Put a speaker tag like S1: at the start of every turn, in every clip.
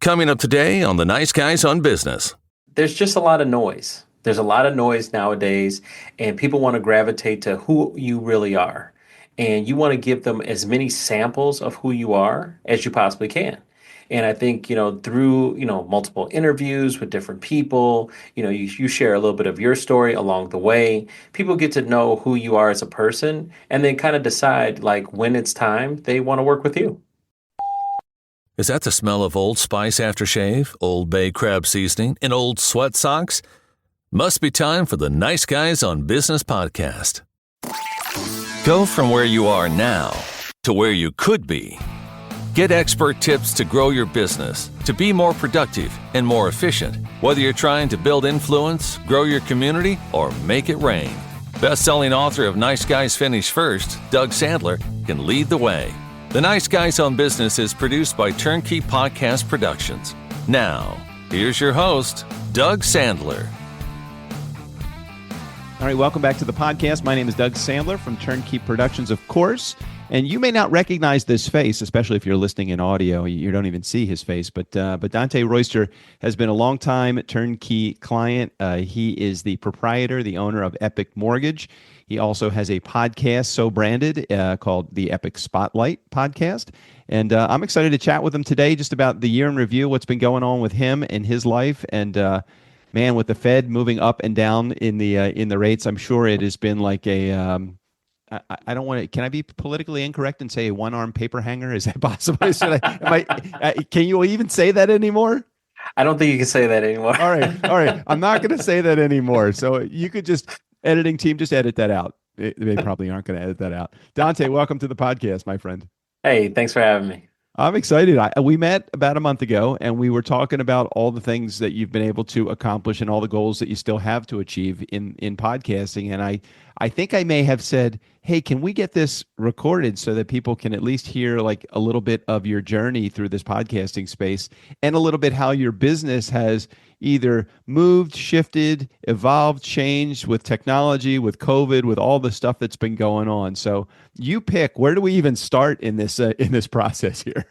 S1: Coming up today on The Nice Guys on Business.
S2: There's just a lot of noise. There's a lot of noise nowadays, and people want to gravitate to who you really are. And you want to give them as many samples of who you are as you possibly can. And I think, through, multiple interviews with different people, you share a little bit of your story along the way. People get to know who you are as a person and then kind of decide, like, when it's time they want to work with you.
S1: Is that the smell of Old Spice aftershave, Old Bay crab seasoning, and old sweat socks? Must be time for the Nice Guys on Business podcast. Go from where you are now to where you could be. Get expert tips to grow your business, to be more productive and more efficient, whether you're trying to build influence, grow your community, or make it rain. Best-selling author of Nice Guys Finish First, Doug Sandler, can lead the way. The Nice Guys on Business is produced by TurnKey Podcast Productions. Now, here's your host, Doug Sandler.
S3: All right, welcome back to the podcast. My name is Doug Sandler from TurnKey Productions, of course. And you may not recognize this face, especially if you're listening in audio. You don't even see his face. But Dante Royster has been a long-time TurnKey client. He is the proprietor, the owner of Epic Mortgage. He also has a podcast, so branded, called the Epic Spotlight Podcast. And I'm excited to chat with him today just about the year in review, what's been going on with him and his life. And man, with the Fed moving up and down in the rates, I'm sure it has been like a I don't want to. Can I be politically incorrect and say a one-arm paper hanger? Is that possible? Can you even say that anymore?
S2: I don't think you can say that anymore.
S3: All right. I'm not going to say that anymore. So you could just, editing team, just edit that out. They probably aren't going to edit that out. Dante, welcome to the podcast, my friend.
S2: Hey, thanks for having me.
S3: I'm excited. We met about a month ago, and we were talking about all the things that you've been able to accomplish and all the goals that you still have to achieve in podcasting. And I think I may have said, hey, can we get this recorded so that people can at least hear like a little bit of your journey through this podcasting space and a little bit how your business has either moved, shifted, evolved, changed with technology, with COVID, with all the stuff that's been going on. So you pick, where do we even start in this process here?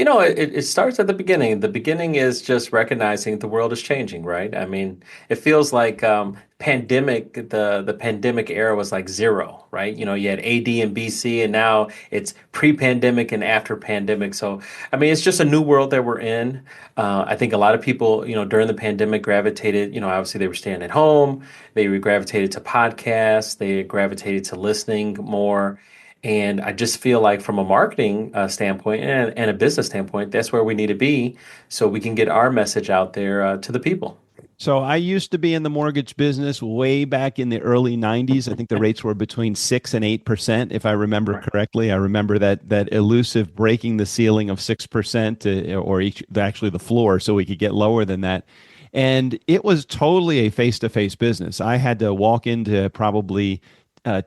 S2: It starts at the beginning. The beginning is just recognizing the world is changing, right? I mean, it feels like the pandemic era was like zero, right? You had AD and BC, and now it's pre-pandemic and after pandemic. So, I mean, it's just a new world that we're in. I think a lot of people, during the pandemic gravitated, obviously they were staying at home. They gravitated to podcasts. They gravitated to listening more. And I just feel like from a marketing standpoint and a business standpoint, that's where we need to be so we can get our message out there to the people.
S3: So I used to be in the mortgage business way back in the early 90s. I think the rates were between 6 and 8%, if I remember correctly. I remember that elusive breaking the ceiling of 6% or actually the floor so we could get lower than that. And it was totally a face-to-face business. I had to walk into probably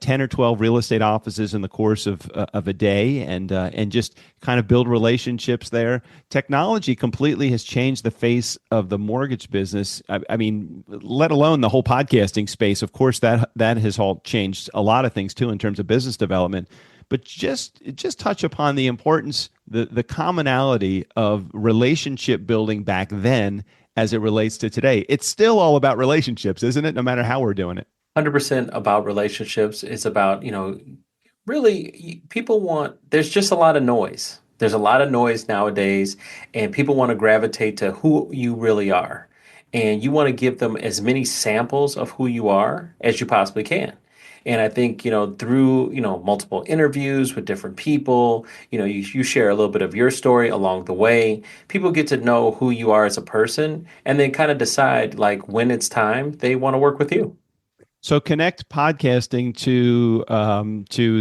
S3: 10 or 12 real estate offices in the course of a day and just kind of build relationships there. Technology completely has changed the face of the mortgage business. I mean, let alone the whole podcasting space. Of course, that has all changed a lot of things too in terms of business development. But just touch upon the importance, the commonality of relationship building back then as it relates to today. It's still all about relationships, isn't it? No matter how we're doing it.
S2: 100% about relationships. It's about, really there's just a lot of noise. There's a lot of noise nowadays, and people want to gravitate to who you really are. And you want to give them as many samples of who you are as you possibly can. And I think, through, multiple interviews with different people, you share a little bit of your story along the way. People get to know who you are as a person and then kind of decide, like, when it's time they want to work with you.
S3: So connect podcasting to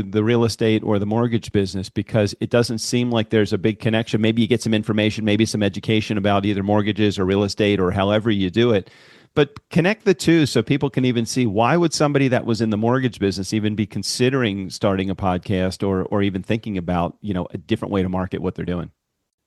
S3: the real estate or the mortgage business, because it doesn't seem like there's a big connection. Maybe you get some information, maybe some education about either mortgages or real estate or however you do it. But connect the two so people can even see, why would somebody that was in the mortgage business even be considering starting a podcast or even thinking about, a different way to market what they're doing?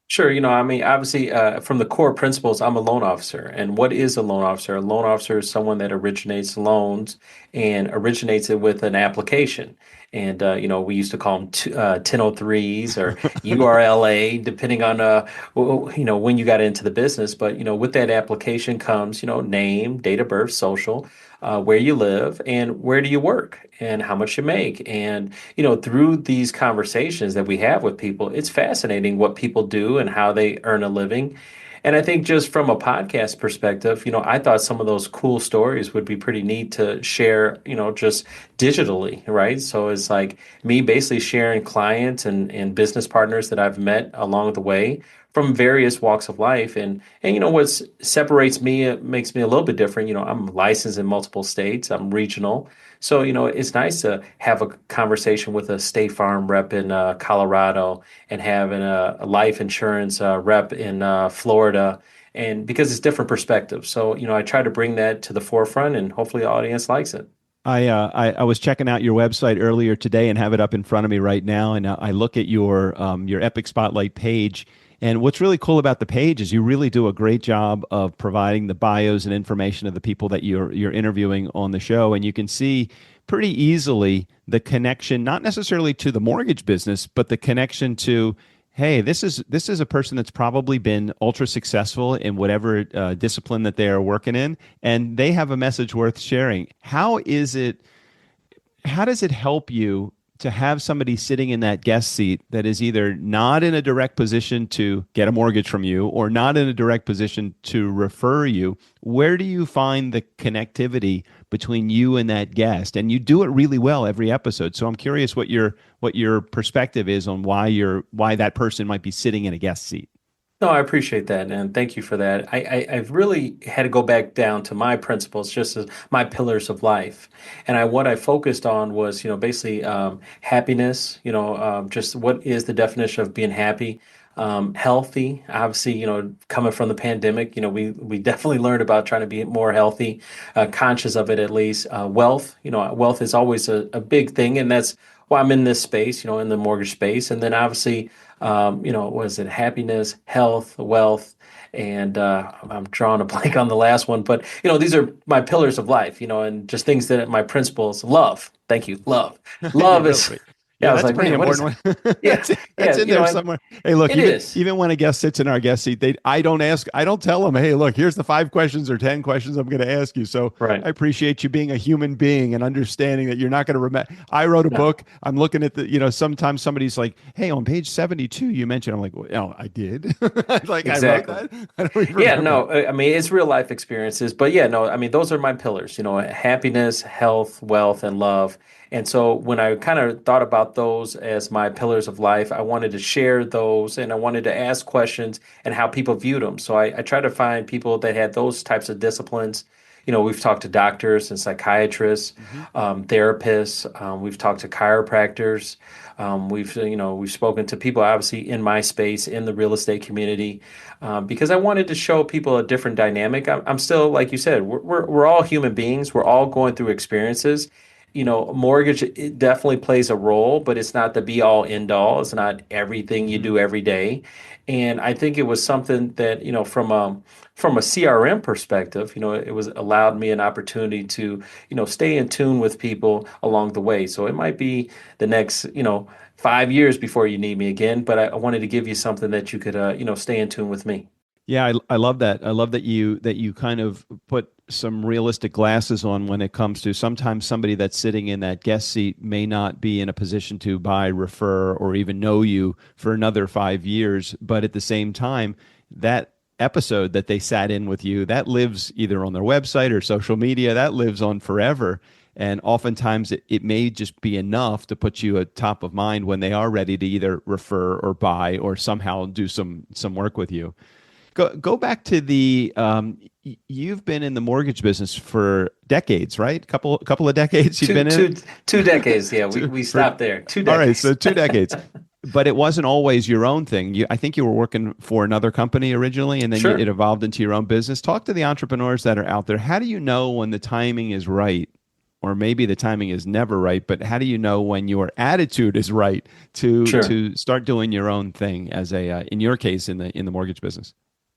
S2: Sure. I mean, obviously, from the core principles, I'm a loan officer. And what is a loan officer? A loan officer is someone that originates loans and originates it with an application. And we used to call them 1003s or URLA, depending on when you got into the business. But with that application comes name, date of birth, social, where you live, and where do you work, and how much you make. And through these conversations that we have with people, it's fascinating what people do and how they earn a living. And I think just from a podcast perspective, I thought some of those cool stories would be pretty neat to share, just digitally, right? So it's like me basically sharing clients and business partners that I've met along the way from various walks of life. And what separates me, it makes me a little bit different. I'm licensed in multiple states, I'm regional. So, it's nice to have a conversation with a State Farm rep in Colorado and having a life insurance rep in Florida, and because it's different perspectives. So, I try to bring that to the forefront, and hopefully the audience likes it.
S3: I was checking out your website earlier today and have it up in front of me right now, and I look at your Epic Spotlight page. And what's really cool about the page is you really do a great job of providing the bios and information of the people that you're interviewing on the show, and you can see pretty easily the connection, not necessarily to the mortgage business, but the connection to, hey, this is a person that's probably been ultra successful in whatever discipline that they are working in, and they have a message worth sharing. How does it help you to have somebody sitting in that guest seat that is either not in a direct position to get a mortgage from you or not in a direct position to refer you? Where do you find the connectivity between you and that guest? And you do it really well every episode. So I'm curious what your perspective is on why that person might be sitting in a guest seat.
S2: No, I appreciate that, and thank you for that. I've really had to go back down to my principles, just as my pillars of life, and what I focused on was, basically happiness. Just what is the definition of being happy, healthy. Obviously, coming from the pandemic, we definitely learned about trying to be more healthy, conscious of it at least. Wealth, wealth is always a big thing, and that's why I'm in this space, in the mortgage space, and then obviously was it happiness, health, wealth, and I'm drawing a blank on the last one, but these are my pillars of life, and just things that my principles, love. Thank you, love.
S3: Yeah,
S2: Love is,
S3: really.
S2: yeah,
S3: Yeah,
S2: I was
S3: that's a
S2: like,
S3: pretty
S2: man, what is
S3: important
S2: that?
S3: one.
S2: Yeah,
S3: That's
S2: yeah,
S3: in there somewhere. Hey, look,
S2: it is.
S3: even when a guest sits in our guest seat, I don't tell them, hey, look, here's the 5 questions or 10 questions I'm going to ask you. So
S2: Right.
S3: I appreciate you being a human being and understanding that you're not going to remember. I wrote a
S2: No.
S3: book. I'm looking at sometimes somebody's like, hey, on page 72, you mentioned, I'm like, well, oh, I did. Like I wrote
S2: Exactly.
S3: that. I don't even
S2: Yeah,
S3: remember.
S2: no, I mean, it's real life experiences, but yeah, no, I mean, those are my pillars, happiness, health, wealth, and love. And so when I kind of thought about those as my pillars of life, I wanted to share those and I wanted to ask questions and how people viewed them. So I try to find people that had those types of disciplines. We've talked to doctors and psychiatrists,
S3: Mhm.
S2: therapists. We've talked to chiropractors. We've spoken to people obviously in my space in the real estate community, because I wanted to show people a different dynamic. I'm still, like you said, we're all human beings. We're all going through experiences. Mortgage, it definitely plays a role, but it's not the be all end all. It's not everything you
S3: Mhm.
S2: do every day. And I think it was something that, from a CRM perspective, it was allowed me an opportunity to, stay in tune with people along the way. So it might be the next, 5 years before you need me again, but I wanted to give you something that you could, stay in tune with me.
S3: Yeah, I love that. I love that you kind of put some realistic glasses on when it comes to sometimes somebody that's sitting in that guest seat may not be in a position to buy, refer, or even know you for another 5 years. But at the same time, that episode that they sat in with you, that lives either on their website or social media, that lives on forever. And oftentimes it may just be enough to put you at top of mind when they are ready to either refer or buy or somehow do some work with you. Go back to you've been in the mortgage business for decades, right? Couple of decades you've
S2: Two,
S3: been in
S2: two,
S3: it.
S2: 2 decades. Yeah, we,
S3: Two,
S2: we
S3: for
S2: stopped there. Two
S3: All right, so
S2: decades.
S3: 2 decades. But it wasn't always your own thing. I think you were working for another company originally, and then it
S2: Sure.
S3: evolved into your own business. Talk to the entrepreneurs that are out there. How do you know when the timing is right? Or maybe the timing is never right, but how do you know when your attitude is right to
S2: Sure.
S3: start doing your own thing as in your case in the mortgage business?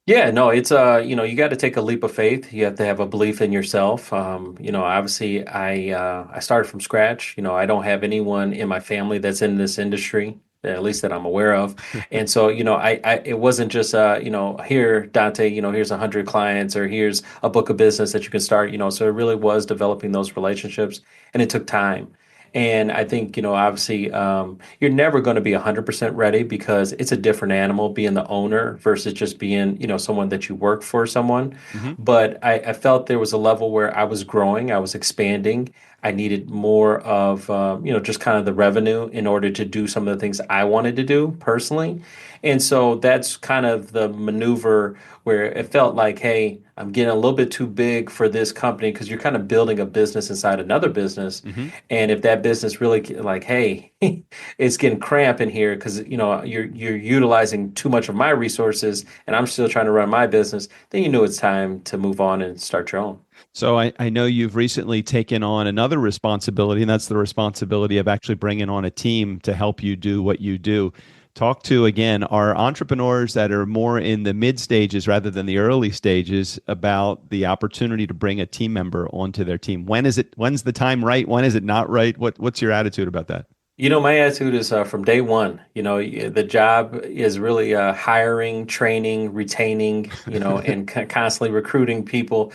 S2: Yeah, no, it's you got to take a leap of faith. You have to have a belief in yourself. Obviously I started from scratch. I don't have anyone in my family that's in this industry, at least that I'm aware of. And so, I it wasn't just here, Dante, here's 100 clients or here's a book of business that you can start, so it really was developing those relationships and it took time. And I think, obviously, you're never going to be 100% ready because it's a different animal being the owner versus just being, someone that you work for someone.
S3: Hmm.
S2: But I felt there was a level where I was growing, I was expanding. I needed more of, just kind of the revenue in order to do some of the things I wanted to do personally. And so that's kind of the maneuver where it felt like, hey, I'm getting a little bit too big for this company because you're kind of building a business inside another business.
S3: Hmm.
S2: And if that business really like, hey, it's getting cramped in here because you're utilizing too much of my resources, and I'm still trying to run my business, then you know it's time to move on and start your own.
S3: So I know you've recently taken on another responsibility, and that's the responsibility of actually bringing on a team to help you do what you do. Talk to again our entrepreneurs that are more in the mid stages rather than the early stages about the opportunity to bring a team member onto their team. When's the time right? When is it not right? What's your attitude about that?
S2: My attitude is from day one. The job is really hiring, training, retaining, and constantly recruiting people.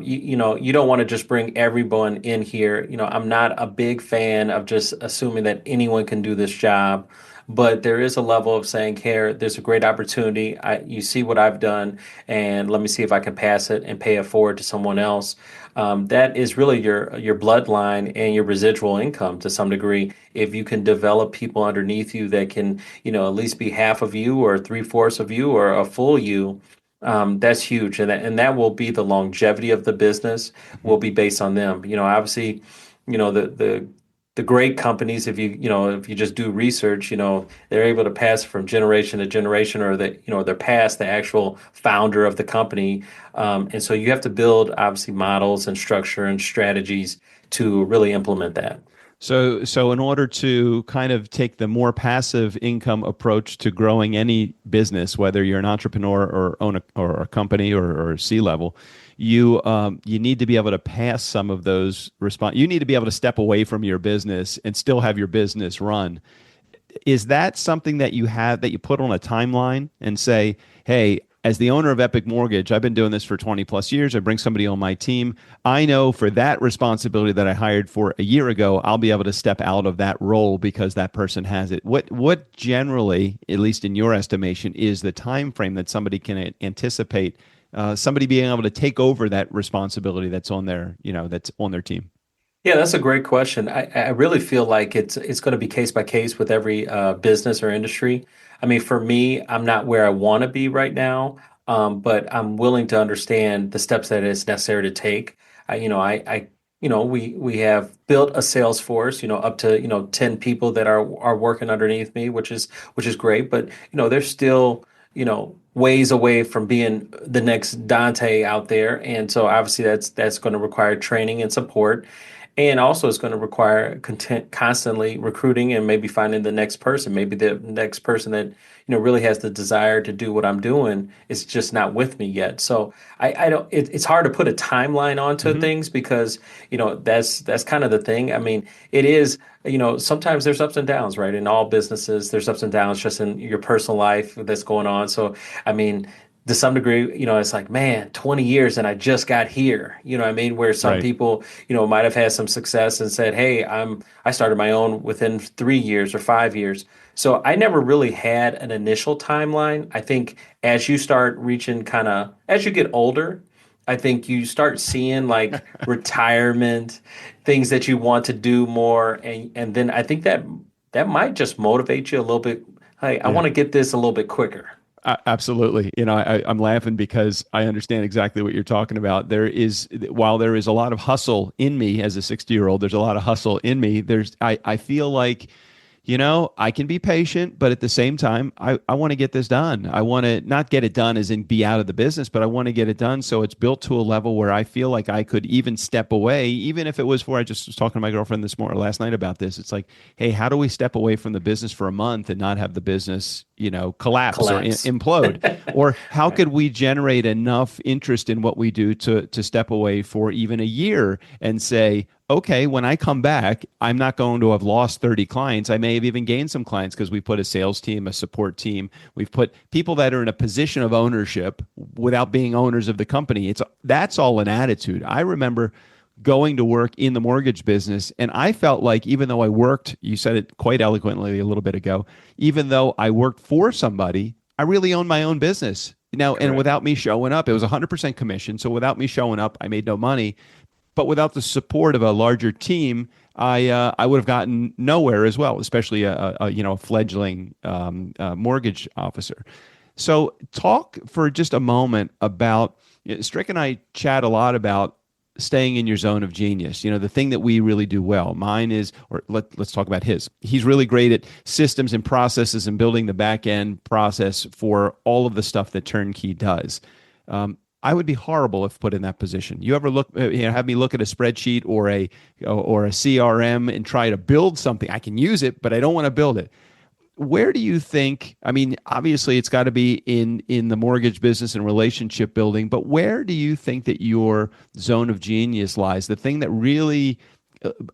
S2: You don't want to just bring everyone in here. I'm not a big fan of just assuming that anyone can do this job. But there is a level of saying, here, there's a great opportunity. You see what I've done, and let me see if I can pass it and pay it forward to someone else. That is really your bloodline and your residual income to some degree. If you can develop people underneath you that can, at least be half of you or three-fourths of you or a full you, that's huge. And that will be the longevity of the business
S3: Mhm.
S2: will be based on them. Obviously, the great companies, if you just do research, they're able to pass from generation to generation, or they're past the actual founder of the company. And so you have to build obviously models and structure and strategies to really implement that.
S3: So in order to kind of take the more passive income approach to growing any business, whether you're an entrepreneur or own a company or C level, you need to be able to pass some of those response. You need to be able to step away from your business and still have your business run. Is that something that you have that you put on a timeline and say, hey, as the owner of Epic Mortgage, I've been doing this for 20 plus years. I bring somebody on my team. I know for that responsibility that I hired for a year ago, I'll be able to step out of that role because that person has it. What generally, at least in your estimation, is the time frame that somebody can anticipate somebody being able to take over that responsibility that's on their team?
S2: Yeah, that's a great question. I really feel like it's going to be case by case with every business or industry. I mean, for me, I'm not where I want to be right now, but I'm willing to understand the steps that it's necessary to take. We have built a sales force, up to 10 people that are working underneath me, which is great. But there's still ways away from being the next Dante out there, and so obviously that's going to require training and support. And also, it's going to require constantly recruiting and maybe finding the next person. Maybe the next person that really has the desire to do what I'm doing is just not with me yet. So I don't. It's hard to put a timeline onto
S3: Hmm.
S2: things because that's kind of the thing. I mean, it is. Sometimes there's ups and downs, right? In all businesses, there's ups and downs just in your personal life that's going on. So I mean, to some degree, it's like, man, 20 years and I just got here. You know what I mean? Where some
S3: Right.
S2: people, might have had some success and said, hey, I started my own within 3 years or 5 years. So I never really had an initial timeline. I think as you start reaching as you get older, I think you start seeing like retirement, things that you want to do more. And then I think that might just motivate you a little bit. Hey, I
S3: Yeah.
S2: want to get this a little bit quicker.
S3: Absolutely. I'm laughing because I understand exactly what you're talking about. While there is a lot of hustle in me as a 60-year-old, there's a lot of hustle in me. I feel like I can be patient, but at the same time, I want to get this done. I want to not get it done as in be out of the business, but I want to get it done so it's built to a level where I feel like I could even step away, even if it was for, I just was talking to my girlfriend this morning, last night about this. It's like, hey, how do we step away from the business for a month and not have the business, collapse or
S2: Collapse.
S3: implode? Or how
S2: Right.
S3: could we generate enough interest in what we do to step away for even a year and say, okay, when I come back, I'm not going to have lost 30 clients. I may have even gained some clients because we put a sales team, a support team. We've put people that are in a position of ownership without being owners of the company. That's all an attitude. I remember going to work in the mortgage business, and I felt like even though I worked, you said it quite eloquently a little bit ago, even though I worked for somebody, I really owned my own business. Now, and
S2: Correct.
S3: without me showing up, it was 100% commission. So without me showing up, I made no money, but without the support of a larger team, I would have gotten nowhere as well, especially a fledgling mortgage officer. So talk for just a moment about Strick and I chat a lot about staying in your zone of genius. The thing that we really do well. Mine is, or let's talk about his. He's really great at systems and processes and building the back end process for all of the stuff that TurnKey does. I would be horrible if put in that position. You ever have me look at a spreadsheet or a CRM and try to build something? I can use it, but I don't want to build it. Where do you think? I mean, obviously, it's got to be in the mortgage business and relationship building. But where do you think that your zone of genius lies? The thing that really,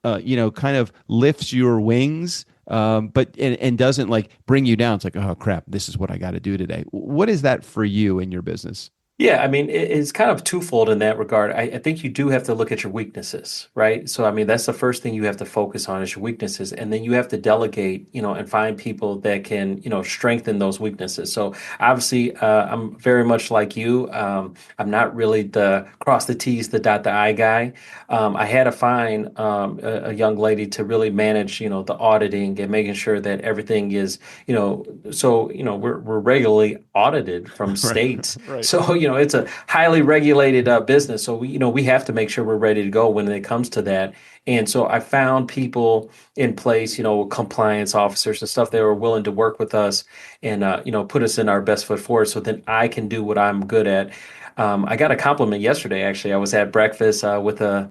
S3: kind of lifts your wings, but and doesn't like bring you down. It's like, oh crap, this is what I got to do today. What is that for you in your business?
S2: Yeah, I mean, it's kind of twofold in that regard. I think you do have to look at your weaknesses, right? So, I mean, that's the first thing you have to focus on is your weaknesses. And then you have to delegate, and find people that can, strengthen those weaknesses. So, obviously, I'm very much like you. I'm not really the cross the T's, the dot the I guy. I had to find a young lady to really manage, the auditing and making sure that everything is, we're regularly audited from
S3: Right,
S2: states.
S3: right.
S2: So, it's a highly regulated business. So we have to make sure we're ready to go when it comes to that. And so I found people in place, compliance officers and stuff that were willing to work with us and, put us in our best foot forward so then I can do what I'm good at. I got a compliment yesterday, actually. I was at breakfast actually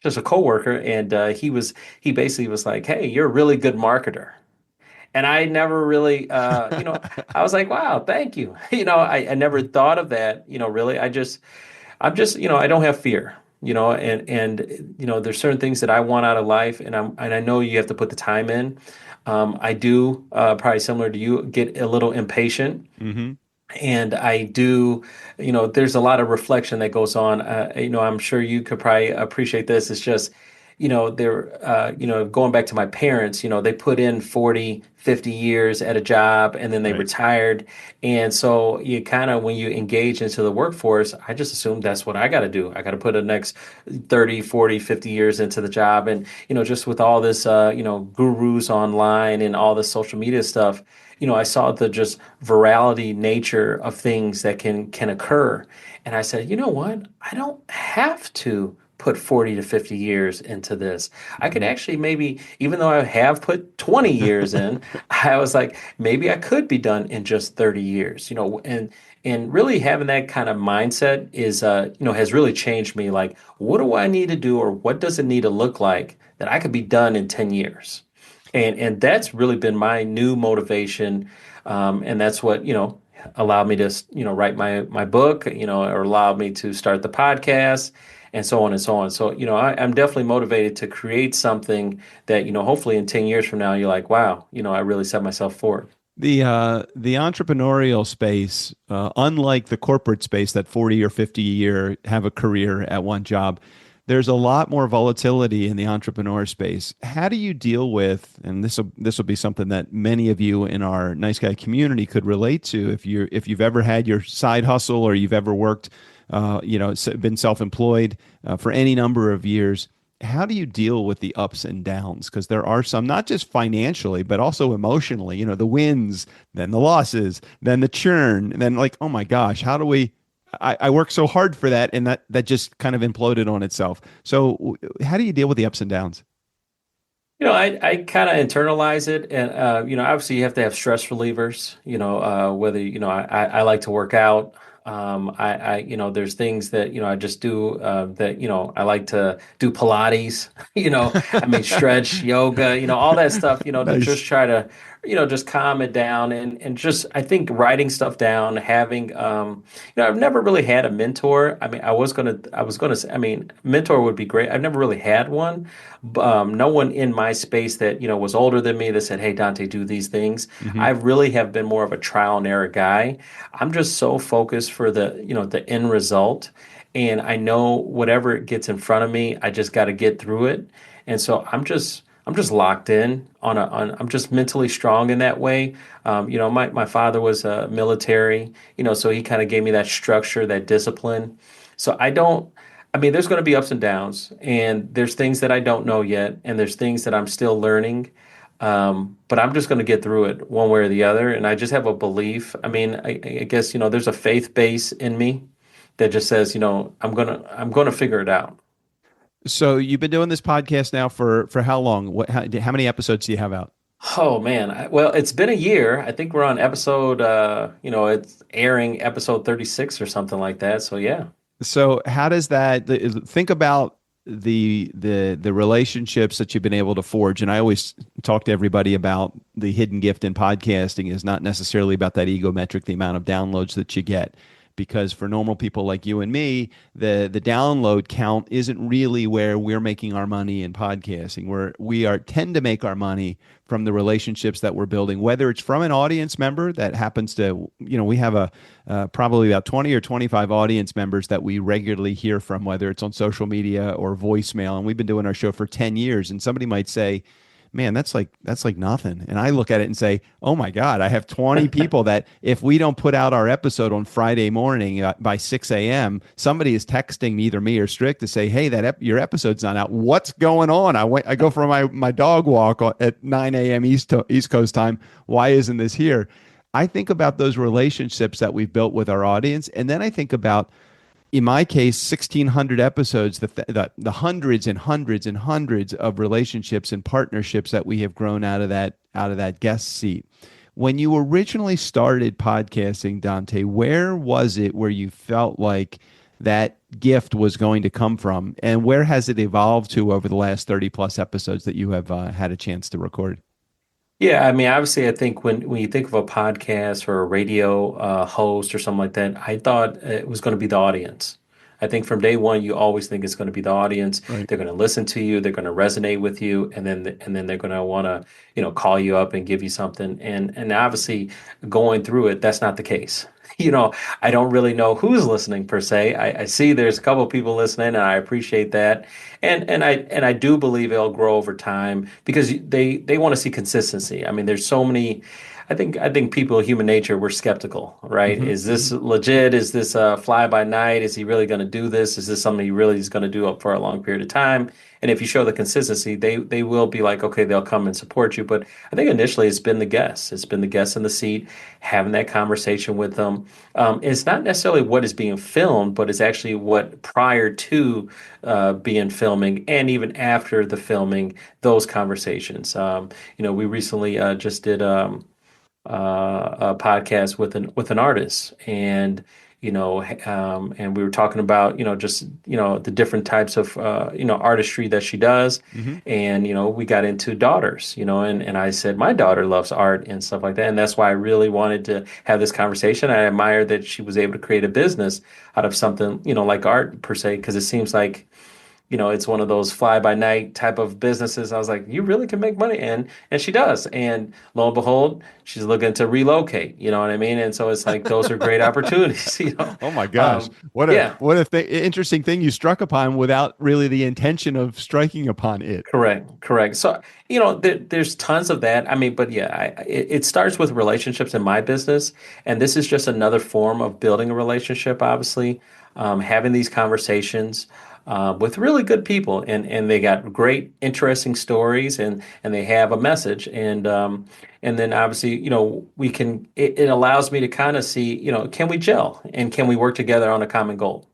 S2: just a coworker, and he basically was like, "Hey, you're a really good marketer." And I never really, I was like, wow, thank you. I never thought of that, really. I'm just, I don't have fear, and there's certain things that I want out of life, and I know you have to put the time in. I do, probably similar to you, get a little impatient.
S3: Mm-hmm.
S2: And I do, there's a lot of reflection that goes on. I'm sure you could probably appreciate this. It's just, going back to my parents, they put in 40, 50 years at a job and then they
S3: Right.
S2: retired. And so you kind of, when you engage into the workforce, I just assume that's what I got to do. I got to put the next 30, 40, 50 years into the job. And, just with all this, gurus online and all this social media stuff, I saw the just virality nature of things that can occur. And I said, you know what? I don't have to put 40 to 50 years into this. I could
S3: Mm-hmm.
S2: actually maybe, even though I have put 20 years in, I was like, maybe I could be done in just 30 years, and really having that kind of mindset is, has really changed me. Like, what do I need to do or what does it need to look like that I could be done in 10 years? And that's really been my new motivation, and that's what allowed me to write my book, or allowed me to start the podcast, and so on and so on. So I'm definitely motivated to create something that hopefully in 10 years from now you're like, wow, I really set myself forward.
S3: The entrepreneurial space, unlike the corporate space, that 40 or 50 year have a career at one job, there's a lot more volatility in the entrepreneur space. How do you deal with, and this will be something that many of you in our nice guy community could relate to if you've ever had your side hustle or you've ever worked, been self-employed for any number of years. How do you deal with the ups and downs? Because there are some, not just financially, but also emotionally, the wins, then the losses, then the churn, and then like, oh my gosh, how do we, I worked so hard for that, and that just kind of imploded on itself. So how do you deal with the ups and downs?
S2: I kind of internalize it, and obviously you have to have stress relievers. Whether I like to work out. There's things that I just do that I like to do Pilates. I mean stretch, yoga, all that stuff. To
S3: Nice.
S2: just try to just calm it down and just I think writing stuff down, having I've never really had a mentor. I mean, I was gonna say, I mean, mentor would be great. I've never really had one. No one in my space that was older than me that said, "Hey, Dante, do these things."
S3: Hmm.
S2: I really have been more of a trial and error guy. I'm just so focused for the end result, and I know whatever it gets in front of me, I just got to get through it. And so I'm just locked in I'm just mentally strong in that way. My father was military, so he kind of gave me that structure, that discipline. So I mean, there's going to be ups and downs, and there's things that I don't know yet, and there's things that I'm still learning. But I'm just going to get through it one way or the other. And I just have a belief. I mean, I guess, there's a faith base in me that just says, I'm gonna figure it out.
S3: So you've been doing this podcast now for how long? How many episodes do you have out?
S2: Oh man. Well, it's been a year. I think we're on episode, it's airing episode 36 or something like that. So yeah.
S3: So how does think about the relationships that you've been able to forge? And I always talk to everybody about the hidden gift in podcasting is not necessarily about that ego metric, the amount of downloads that you get. Because for normal people like you and me, the download count isn't really where we're making our money in podcasting. We tend to make our money from the relationships that we're building, whether it's from an audience member that happens to, we have probably about 20 or 25 audience members that we regularly hear from, whether it's on social media or voicemail. And we've been doing our show for 10 years. And somebody might say, man, that's like nothing. And I look at it and say, oh my God, I have 20 people that if we don't put out our episode on Friday morning by 6 a.m., somebody is texting me, either me or Strick, to say, hey, your episode's not out. What's going on? I go for my dog walk at 9 a.m. East Coast time. Why isn't this here? I think about those relationships that we've built with our audience. And then I think about, in my case, 1,600 episodes, the hundreds and hundreds and hundreds of relationships and partnerships that we have grown out of that guest seat. When you originally started podcasting, Dante, where was it where you felt like that gift was going to come from, and where has it evolved to over the last 30 plus episodes that you have had a chance to record?
S2: Yeah, I mean, obviously, I think when you think of a podcast or a radio host or something like that, I thought it was going to be the audience. I think from day one, you always think it's going to be the audience.
S3: Right.
S2: They're going to listen to you, they're going to resonate with you, and then they're going to want to, call you up and give you something. And obviously, going through it, that's not the case. I don't really know who's listening per se. I see there's a couple of people listening, and I appreciate that. And I do believe it'll grow over time because they want to see consistency. I mean, there's so many. I think people, human nature, we're skeptical, right?
S3: Hmm.
S2: Is this legit? Is this fly by night? Is he really going to do this? Is this something he really is going to do up for a long period of time? And if you show the consistency, they will be like, okay, they'll come and support you. But I think initially it's been the guests. It's been the guests in the seat, having that conversation with them. It's not necessarily what is being filmed, but it's actually what prior to being filming and even after the filming, those conversations. We recently just did a podcast with an artist, and and we were talking about just the different types of artistry that she does,
S3: Hmm.
S2: and we got into daughters, and I said my daughter loves art and stuff like that, and that's why I really wanted to have this conversation. I admire that she was able to create a business out of something like art per se, because it seems like it's one of those fly by night type of businesses. I was like, you really can make money, and she does. And lo and behold, she's looking to relocate. You know what I mean? And so it's like those are great opportunities.
S3: Oh my gosh.
S2: Um,
S3: What a
S2: yeah,
S3: what a interesting thing you struck upon without really the intention of striking upon it.
S2: correct, correct. So there's tons of that. I mean, but yeah, it starts with relationships in my business, and this is just another form of building a relationship. Obviously, having these conversations. With really good people, and they got great, interesting stories, and they have a message, and then obviously, we can. It allows me to kind of see, can we gel and can we work together on a common goal?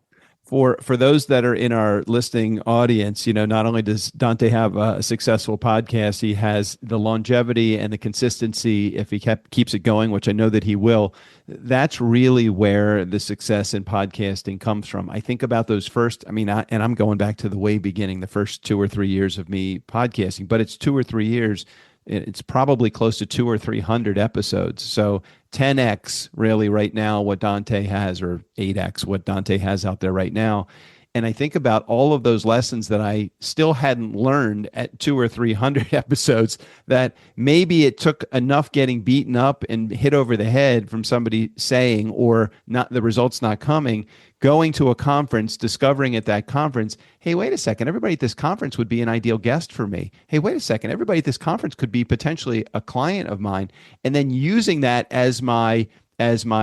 S3: For those that are in our listening audience, not only does Dante have a successful podcast, he has the longevity and the consistency if he keeps it going, which I know that he will. That's really where the success in podcasting comes from. I think about those first, and I'm going back to the way beginning, the first 2 or 3 years of me podcasting, but it's 2 or 3 years. It's probably close to 200 or 300 episodes. So 10x really right now what Dante has, or 8x what Dante has out there right now. And I think about all of those lessons that I still hadn't learned at 200 or 300 episodes, that maybe it took enough getting beaten up and hit over the head from somebody saying, or not, the results not coming, going to a conference, discovering at that conference, hey, wait a second, everybody at this conference would be an ideal guest for me. Hey, wait a second, everybody at this conference could be potentially a client of mine. And then using that as my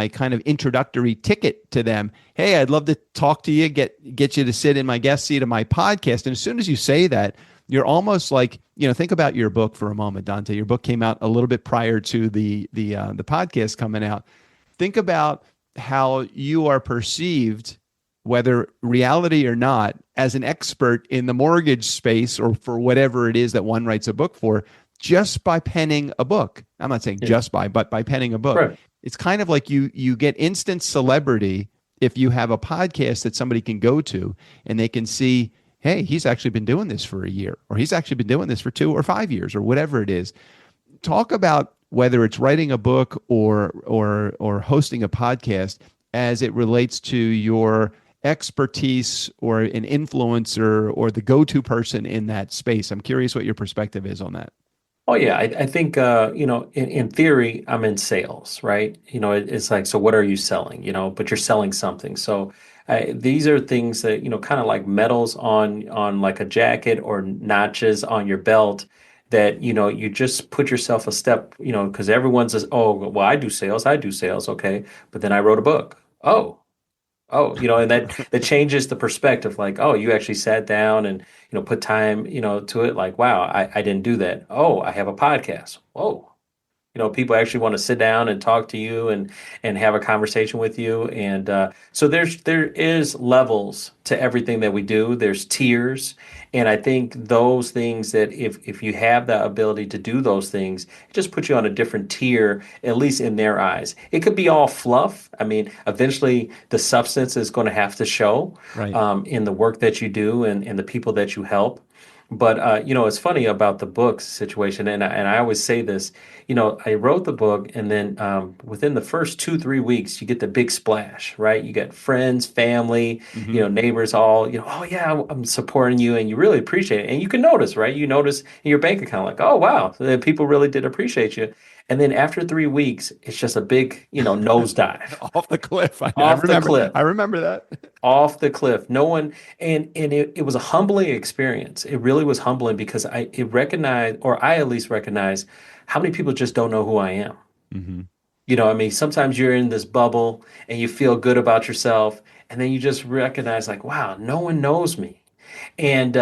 S3: kind of introductory ticket to them. Hey, I'd love to talk to you, get you to sit in my guest seat of my podcast. And as soon as you say that, you're almost like, think about your book for a moment, Dante. Your book came out a little bit prior to the podcast coming out. Think about how you are perceived, whether reality or not, as an expert in the mortgage space or for whatever it is that one writes a book for, just by penning a book. I'm not saying just by, but by penning a book.
S2: Right.
S3: It's kind of like you get instant celebrity if you have a podcast that somebody can go to and they can see, hey, he's actually been doing this for a year, or he's actually been doing this for 2 or 5 years, or whatever it is. Talk about whether it's writing a book or hosting a podcast as it relates to your expertise or an influencer or the go-to person in that space. I'm curious what your perspective is on that.
S2: Oh yeah, I think in theory, I'm in sales, right? It's like, so what are you selling? But you're selling something. So these are things that kind of like medals on like a jacket or notches on your belt that you just put yourself a step, because everyone says, oh, well, I do sales, okay, but then I wrote a book. Oh, and that changes the perspective. Like, oh, you actually sat down and, put time, to it. Like, wow, I didn't do that. Oh, I have a podcast. Whoa. People actually want to sit down and talk to you and have a conversation with you. And so there is levels to everything that we do. There's tiers. And I think those things that if you have the ability to do those things, it just puts you on a different tier, at least in their eyes. It could be all fluff. I mean, eventually the substance is going to have to show
S3: Right.
S2: in the work that you do and the people that you help. But it's funny about the books situation, and I always say this. I wrote the book, and then within the first 2-3 weeks, you get the big splash, right? You get friends, family,
S3: Mm-hmm.
S2: neighbors, all oh yeah, I'm supporting you, and you really appreciate it, and you can notice, right? You notice in your bank account, like, oh wow, the people really did appreciate you, and then after 3 weeks, it's just a big nosedive
S3: Off the cliff. I
S2: off the
S3: remember.
S2: cliff
S3: I remember that.
S2: off the cliff. No one, and it was a humbling experience. It really was humbling because I at least recognized how many people just don't know who I am.
S3: Mm-hmm.
S2: I mean, sometimes you're in this bubble and you feel good about yourself, and then you just recognize, like, wow, no one knows me. And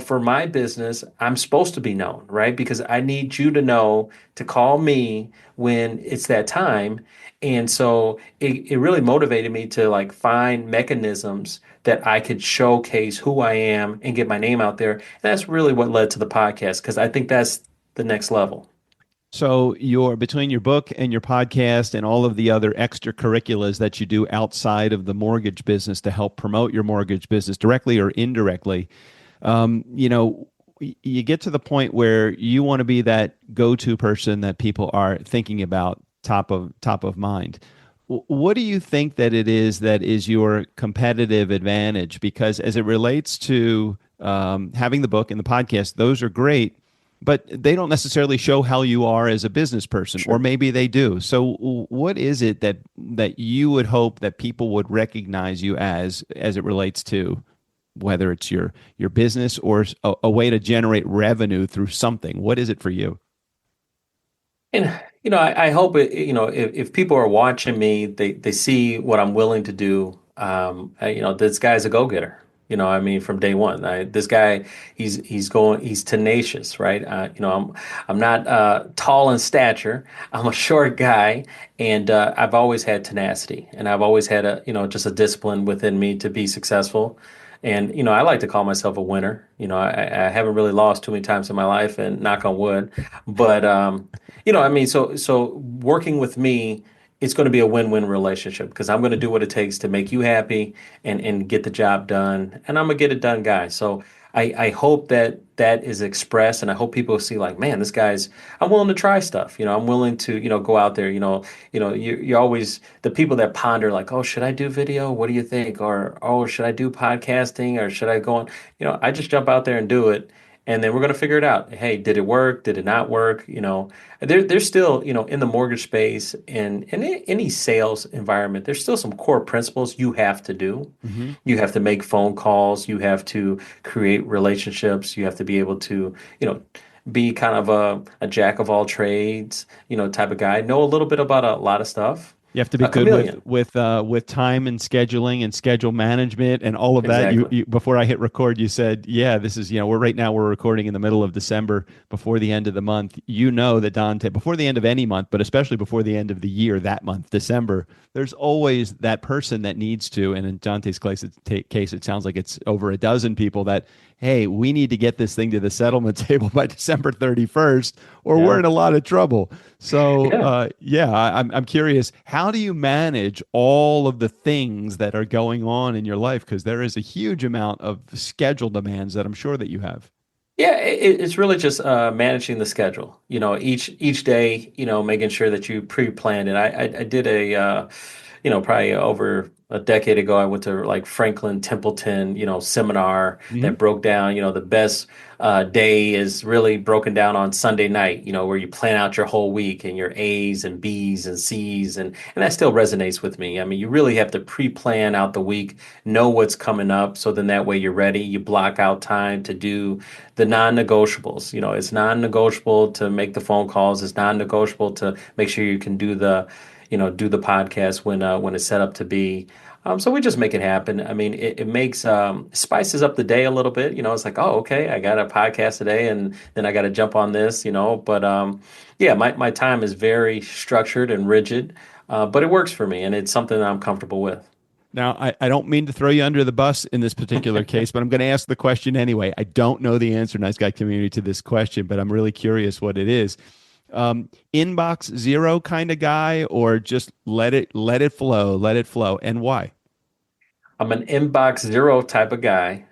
S2: for my business, I'm supposed to be known, right? Because I need you to know to call me when it's that time. And so it really motivated me to like find mechanisms that I could showcase who I am and get my name out there. And that's really what led to the podcast, because I think that's the next level.
S3: So your between your book and your podcast and all of the other extracurriculars that you do outside of the mortgage business to help promote your mortgage business directly or indirectly, you know, you get to the point where you want to be that go-to person that people are thinking about, top of mind. What do you think that is your competitive advantage? Because as it relates to having the book and the podcast, those are great, but they don't necessarily show how you are as a business person, or
S2: Sure.
S3: maybe they do. So, what is it that you would hope that people would recognize you as it relates to whether it's your business or a way to generate revenue through something? What is it for you?
S2: And I hope if people are watching me, they see what I'm willing to do. This guy's a go-getter. I mean, from day one. This guy, he's tenacious, right? I'm not tall in stature. I'm a short guy, and I've always had tenacity, and I've always had just a discipline within me to be successful. And I like to call myself a winner. I haven't really lost too many times in my life, and knock on wood. But I mean, so working with me, it's going to be a win-win relationship because I'm going to do what it takes to make you happy and get the job done, and I'm gonna get it done, guy. So I hope that that is expressed, and I hope people see like, man, this guy's. I'm willing to try stuff. I'm willing to go out there. You're always the people that ponder like, oh, should I do video? What do you think? Or oh, should I do podcasting? Or should I go on? I just jump out there and do it. And then we're going to figure it out. Hey, did it work? Did it not work? There's still, in the mortgage space and in any sales environment, there's still some core principles you have to do.
S3: Hmm.
S2: You have to make phone calls. You have to create relationships. You have to be able to, be kind of a jack of all trades, type of guy. Know a little bit about a lot of stuff.
S3: You have to be
S2: A
S3: good
S2: chameleon.
S3: with time and scheduling and schedule management and all of that. You,
S2: Exactly.
S3: you before I hit record, you said, "Yeah, this is we're recording in the middle of December before the end of the month. You know that Dante before the end of any month, but especially before the end of the year, that month, December, there's always that person that needs to. And in Dante's case, it sounds like it's over a dozen people that hey, we need to get this thing to the settlement table by December 31st, or we're
S2: Yeah.
S3: in a lot of trouble. So,
S2: Yeah.
S3: yeah, I'm curious, how do you manage all of the things that are going on in your life? Because there is a huge amount of schedule demands that I'm sure that you have.
S2: Yeah, it's really just managing the schedule. Each day, making sure that you pre-planned it. I did probably over a decade ago, I went to like Franklin Templeton, seminar
S3: Hmm.
S2: that broke down, the best day is really broken down on Sunday night, where you plan out your whole week and your A's and B's and C's, and that still resonates with me. I mean, you really have to pre-plan out the week, know what's coming up, so then that way you're ready. You block out time to do the non-negotiables. It's non-negotiable to make the phone calls. It's non-negotiable to make sure you can do the podcast when it's set up to be. So we just make it happen. I mean, it makes spices up the day a little bit. It's like, oh, okay, I got a podcast today, and then I got to jump on this. But yeah, my time is very structured and rigid, but it works for me, and it's something that I'm comfortable with.
S3: Now, I don't mean to throw you under the bus in this particular case, but I'm going to ask the question anyway. I don't know the answer, Nice Guy Community, to this question, but I'm really curious what it is. Inbox zero kind of guy, or just let it flow, and why?
S2: I'm an inbox zero type of guy.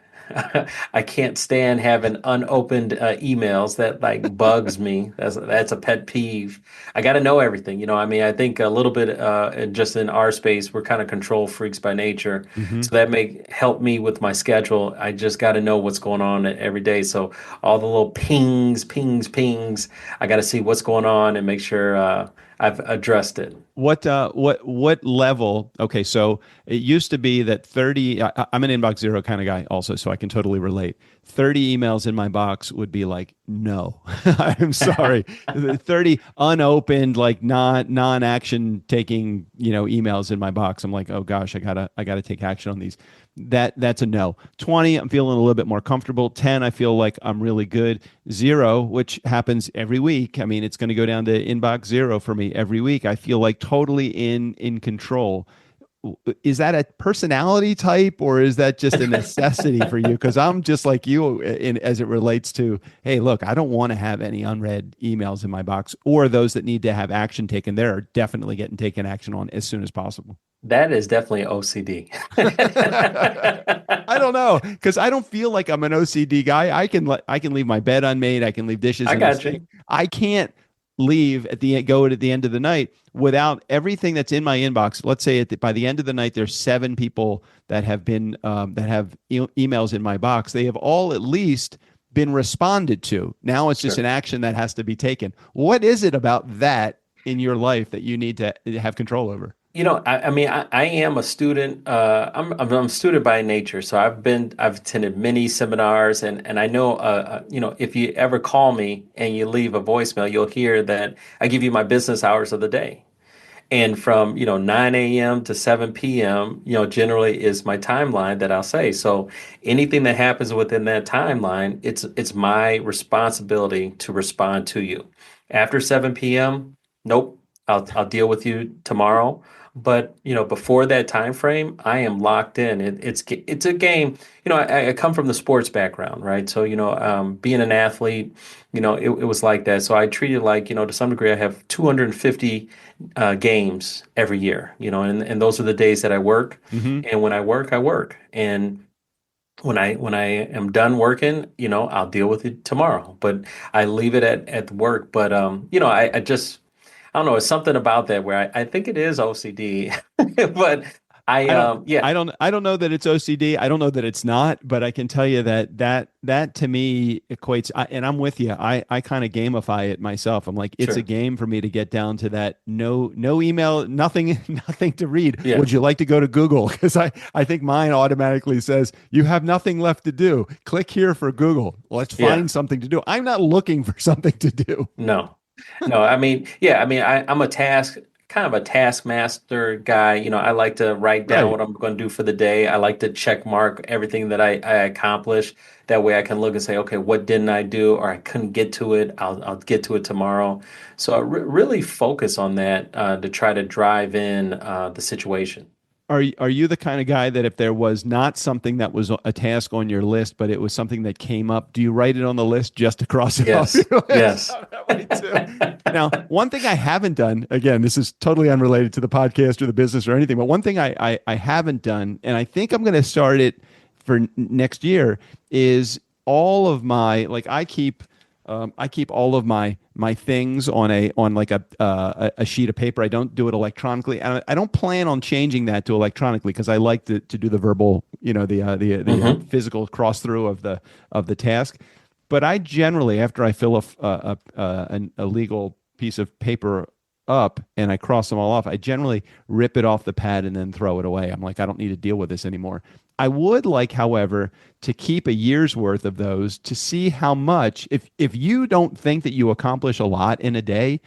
S2: I can't stand having unopened emails. That like bugs me. That's a pet peeve. I got to know everything. I mean, I think a little bit just in our space, we're kind of control freaks by nature.
S3: Hmm.
S2: So that may help me with my schedule. I just got to know what's going on every day. So all the little pings, pings, pings. I got to see what's going on and make sure I've addressed it.
S3: What level? Okay, so it used to be that 30, I'm an inbox zero kind of guy also, so I can totally relate. 30 emails in my box would be like, no, I'm sorry. 30 unopened, like non-action taking, emails in my box. I'm like, oh gosh, I gotta take action on these. That's a no. 20, I'm feeling a little bit more comfortable. 10, I feel like I'm really good. Zero, which happens every week. I mean, it's going to go down to inbox zero for me every week. I feel like totally in control. Is that a personality type, or is that just a necessity for you? Because I'm just like you as it relates to, hey, look, I don't want to have any unread emails in my box, or those that need to have action taken. They're definitely getting taken action on as soon as possible.
S2: That is definitely OCD.
S3: I don't know, because I don't feel like I'm an OCD guy. I can leave my bed unmade. I can leave dishes
S2: I
S3: in the
S2: got
S3: sink.
S2: you.
S3: I can't leave go at the end of the night without everything that's in my inbox. Let's say by the end of the night, there's 7 people that have been that have emails in my box. They have all at least been responded to. Now it's just
S2: Sure.
S3: an action that has to be taken. What is it about that in your life that you need to have control over?
S2: I mean, I am a student. I'm a student by nature, so I've attended many seminars, and I know, if you ever call me and you leave a voicemail, you'll hear that I give you my business hours of the day. And from, 9 a.m. to 7 p.m., generally is my timeline that I'll say. So anything that happens within that timeline, it's my responsibility to respond to you. After 7 p.m., nope, I'll deal with you tomorrow. But before that time frame, I am locked in. It's a game. I come from the sports background, right? So being an athlete, it was like that. So I treat it like, to some degree, I have 250 games every year, and those are the days that I work.
S3: Hmm.
S2: And when I work, I work. And when I am done working, I'll deal with it tomorrow. But I leave it at work. But I just I don't know, it's something about that where I think it is OCD. But I
S3: I don't
S2: yeah,
S3: I don't know that it's OCD. I don't know that it's not, but I can tell you that to me equates and I'm with you. I kind of gamify it myself. I'm like it's a
S2: sure.
S3: game for me to get down to that no email, nothing nothing to read.
S2: Yeah.
S3: Would you like to go to Google? Cuz I think mine automatically says you have nothing left to do. Click here for Google. Let's
S2: Yeah.
S3: find something to do. I'm not looking for something to do.
S2: No. No, I mean, yeah, I mean, I'm a kind of a taskmaster guy. I like to write down
S3: Right.
S2: what I'm going to do for the day. I like to check mark everything that I accomplish. That way I can look and say, okay, what didn't I do? Or I couldn't get to it. I'll get to it tomorrow. So I really focus on that to try to drive in the situation.
S3: Are you the kind of guy that if there was not something that was a task on your list, but it was something that came up, do you write it on the list just to cross it off
S2: Yes.
S3: your list?
S2: Yes.
S3: I'm that way too. Now, one thing I haven't done, again, this is totally unrelated to the podcast or the business or anything, but one thing I haven't done, and I think I'm going to start it for next year, is all of my like I keep all of my things on like a sheet of paper. I don't do it electronically. I don't plan on changing that to electronically because I like to do the verbal, the
S2: Hmm.
S3: physical cross through of the task. But I generally, after I fill a legal piece of paper up and I cross them all off, I generally rip it off the pad and then throw it away. I'm like, I don't need to deal with this anymore. I would like, however, to keep a year's worth of those to see how much, if you don't think that you accomplish a lot in a day,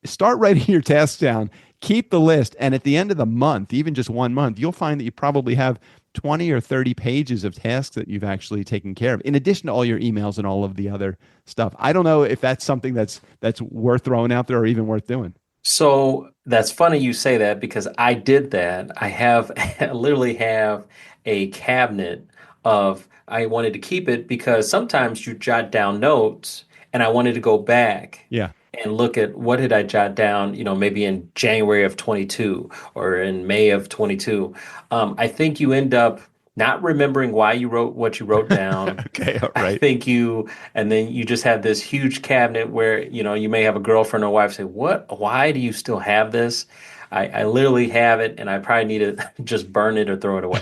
S3: start writing your tasks down, keep the list, and at the end of the month, even just 1 month, you'll find that you probably have 20 or 30 pages of tasks that you've actually taken care of, in addition to all your emails and all of the other stuff. I don't know if that's something that's worth throwing out there or even worth doing.
S2: So that's funny you say that because I did that. I have I literally have a cabinet of I wanted to keep it because sometimes you jot down notes and I wanted to go back
S3: Yeah.
S2: and look at what did I jot down, maybe in January of 22 or in May of 22. I think you end up not remembering why you wrote what you wrote down.
S3: Okay. All
S2: I
S3: right.
S2: think and then you just have this huge cabinet where, you may have a girlfriend or wife say, "What? Why do you still have this?" I literally have it and I probably need to just burn it or throw it away.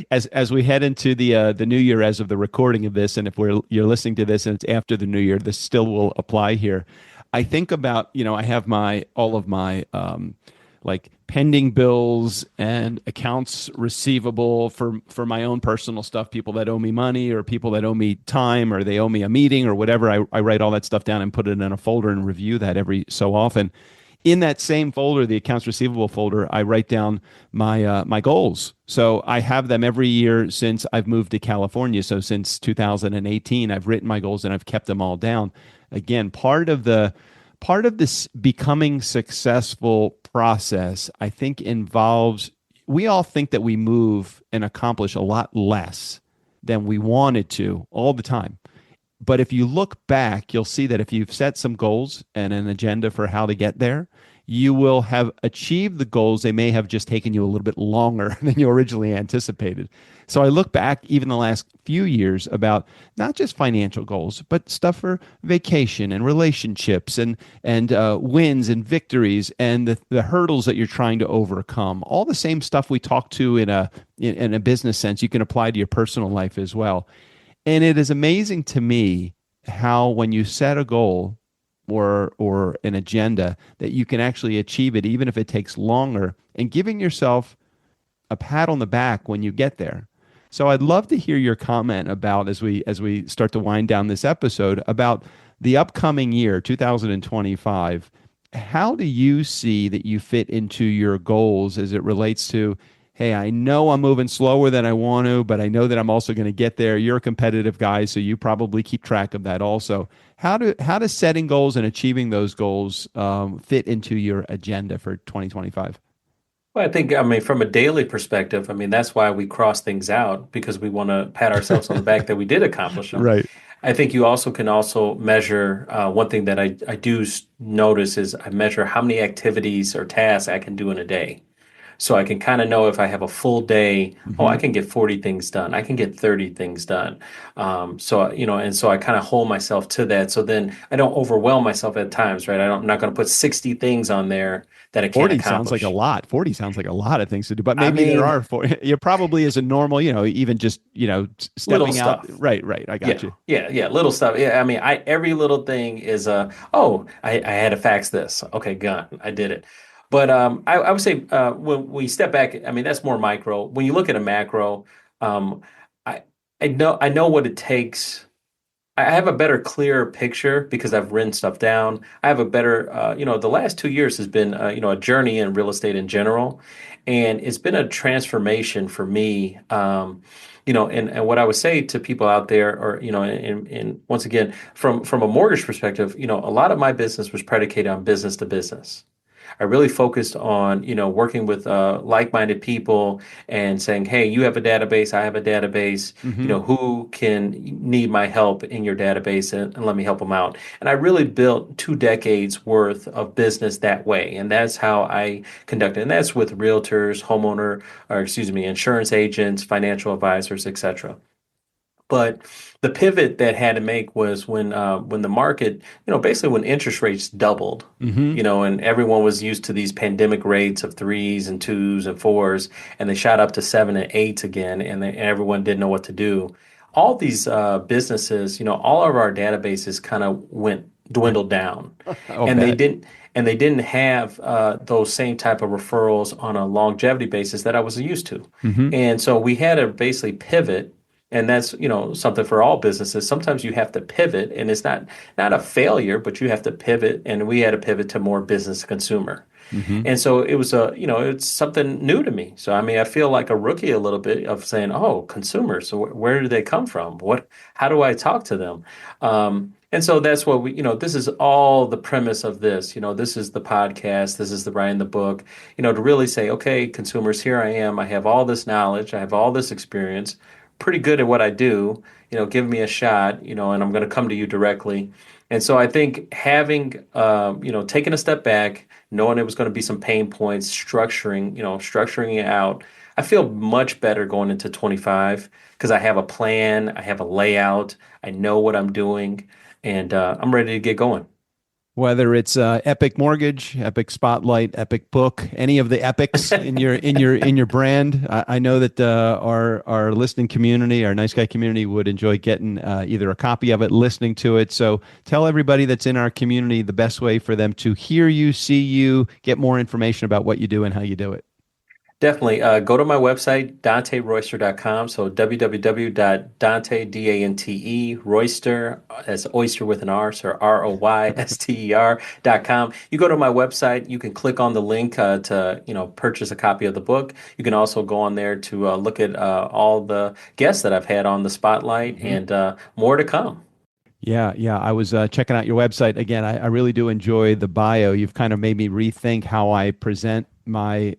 S3: As we head into the new year, as of the recording of this, and if you're listening to this and it's after the new year, this still will apply here. I think about I have my all of my like pending bills and accounts receivable for my own personal stuff, people that owe me money or people that owe me time or they owe me a meeting or whatever. I write all that stuff down and put it in a folder and review that every so often. In that same folder, the accounts receivable folder, I write down my goals. So I have them every year since I've moved to California. So since 2018, I've written my goals and I've kept them all down. Again, part of this becoming successful process, I think, involves we all think that we move and accomplish a lot less than we wanted to all the time. But if you look back, you'll see that if you've set some goals and an agenda for how to get there, you will have achieved the goals. They may have just taken you a little bit longer than you originally anticipated. So I look back even the last few years about not just financial goals, but stuff for vacation and relationships and wins and victories and the hurdles that you're trying to overcome. All the same stuff we talk to in a business sense, you can apply to your personal life as well. And it is amazing to me how when you set a goal or an agenda that you can actually achieve it even if it takes longer and giving yourself a pat on the back when you get there. So I'd love to hear your comment about as we start to wind down this episode about the upcoming year 2025 how do you see that you fit into your goals as it relates to, hey, I know I'm moving slower than I want to, but I know that I'm also going to get there. You're a competitive guy, so you probably keep track of that also. How does setting goals and achieving those goals fit into your agenda for 2025?
S2: Well, I mean, from a daily perspective, I mean, that's why we cross things out because we want to pat ourselves on the back that we did accomplish them.
S3: Right.
S2: I think you also can also measure one thing that I do notice is I measure how many activities or tasks I can do in a day. So I can kind of know if I have a full day, oh, I
S3: Hmm.
S2: can get 40 things done. I can get 30 things done. And so I kind of hold myself to that. So then I don't overwhelm myself at times, right? I'm not going to put 60 things on there that I can't
S3: 40 sounds like a
S2: accomplish.
S3: lot. 40 sounds like a lot of things to do, but
S2: I
S3: maybe there
S2: mean,
S3: are four. You probably is a normal, even just,
S2: little
S3: stepping out.
S2: stuff.
S3: Right, right. I got
S2: Yeah,
S3: you.
S2: yeah, little stuff. Yeah, I mean, I every little thing is oh, I had to fax this. Okay, gone. I did it. But I would say when we step back, I mean, that's more micro. When you look at a macro, um, I I know what it takes. I have a better, clearer picture because I've written stuff down. I have a better, the last 2 years has been, a journey in real estate in general, and it's been a transformation for me. And what I would say to people out there, or and once again, from a mortgage perspective, a lot of my business was predicated on business to business. I really focused on, working with like-minded people and saying, hey, you have a database, I have a database,
S3: Hmm.
S2: who can need my help in your database and let me help them out. And I really built 2 decades worth of business that way. And that's how I conduct it. And that's with realtors, insurance agents, financial advisors, etc. But the pivot that had to make was when the market, basically when interest rates doubled,
S3: Hmm.
S2: and everyone was used to these pandemic rates of threes and twos and fours, and they shot up to seven and eights again, and everyone didn't know what to do. All these businesses, all of our databases kind of went dwindled down,
S3: I'll
S2: and they
S3: bet.
S2: didn't and they didn't have those same type of referrals on a longevity basis that I was used to.
S3: Hmm.
S2: And so we had to basically pivot, and that's, something for all businesses. Sometimes you have to pivot, and it's not a failure, but you have to pivot, and we had to pivot to more business to consumer.
S3: Hmm.
S2: And so it was it's something new to me. So I mean, I feel like a rookie a little bit of saying, "Oh, consumers. So where do they come from? How do I talk to them?" And so that's what this is all the premise of this. This is the podcast. This is the writing the book. To really say, okay, consumers, here I am. I have all this knowledge. I have all this experience. Pretty good at what I do. Give me a shot. And I'm going to come to you directly. And so I think having, taking a step back, knowing it was going to be some pain points, structuring it out. I feel much better going into 25 because I have a plan, I have a layout, I know what I'm doing, and I'm ready to get going.
S3: Whether it's Epic Mortgage, Epic Spotlight, Epic Book, any of the epics in your brand, I know that our listening community, our nice guy community, would enjoy getting either a copy of it, listening to it. So tell everybody that's in our community the best way for them to hear you, see you, get more information about what you do and how you do it.
S2: Definitely. Go to my website, DanteRoyster.com. So www.dante, Dante, Royster, that's oyster with an R, so ROYSTER.com. You go to my website, you can click on the link to, purchase a copy of the book. You can also go on there to look at all the guests that I've had on the spotlight
S3: Mhm.
S2: and more to come.
S3: Yeah, yeah. I was checking out your website again. I really do enjoy the bio. You've kind of made me rethink how I present my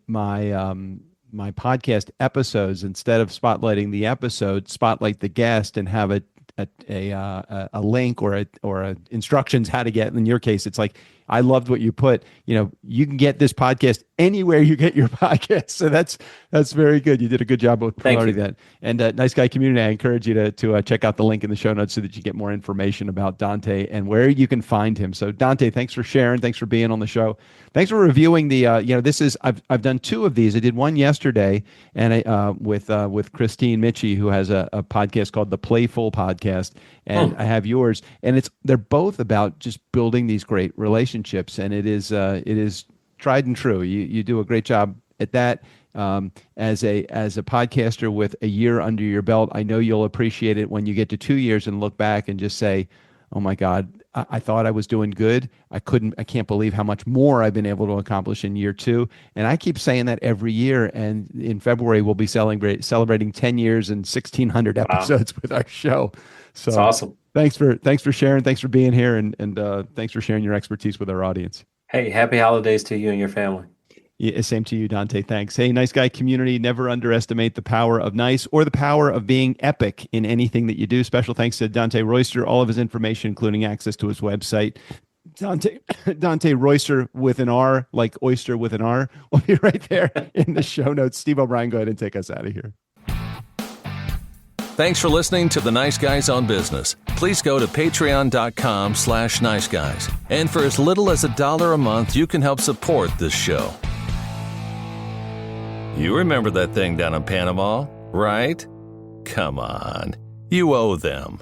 S3: podcast episodes. Instead of spotlighting the episode, spotlight the guest and have a link or instructions how to get. In your case, it's like I loved what you put. You can get this podcast anywhere you get your podcast. So that's very good. You did a good job with
S2: Thank
S3: promoting
S2: you.
S3: that. And Nice Guy Community, I encourage you to check out the link in the show notes so that you get more information about Dante and where you can find him. So Dante, thanks for sharing. Thanks for being on the show. Thanks for reviewing the. This is I've done two of these. I did one yesterday, and with Christine Mitchie, who has a podcast called the Playful Podcast, and
S2: Hmm.
S3: I have yours, and they're both about just building these great relationships, and it is tried and true. You do a great job at that. As a podcaster with a year under your belt, I know you'll appreciate it when you get to 2 years and look back and just say, oh my God, I thought I was doing good. I can't believe how much more I've been able to accomplish in year 2. And I keep saying that every year. And in February, we'll be celebrating 10 years and 1,600
S2: Wow.
S3: episodes with our show. So
S2: It's awesome.
S3: thanks for sharing. Thanks for being here. And thanks for sharing your expertise with our audience.
S2: Hey, happy holidays to you and your family.
S3: Yeah, same to you, Dante. Thanks. Hey, Nice Guy community, never underestimate the power of nice or the power of being epic in anything that you do. Special thanks to Dante Royster, all of his information, including access to his website. Dante Royster with an R, like oyster with an R, will be right there in the show notes. Steve O'Brien, go ahead and take us out of here.
S1: Thanks for listening to the Nice Guys on Business. Please go to patreon.com/niceguys. And for as little as $1 a month, you can help support this show. You remember that thing down in Panama, right? Come on, you owe them.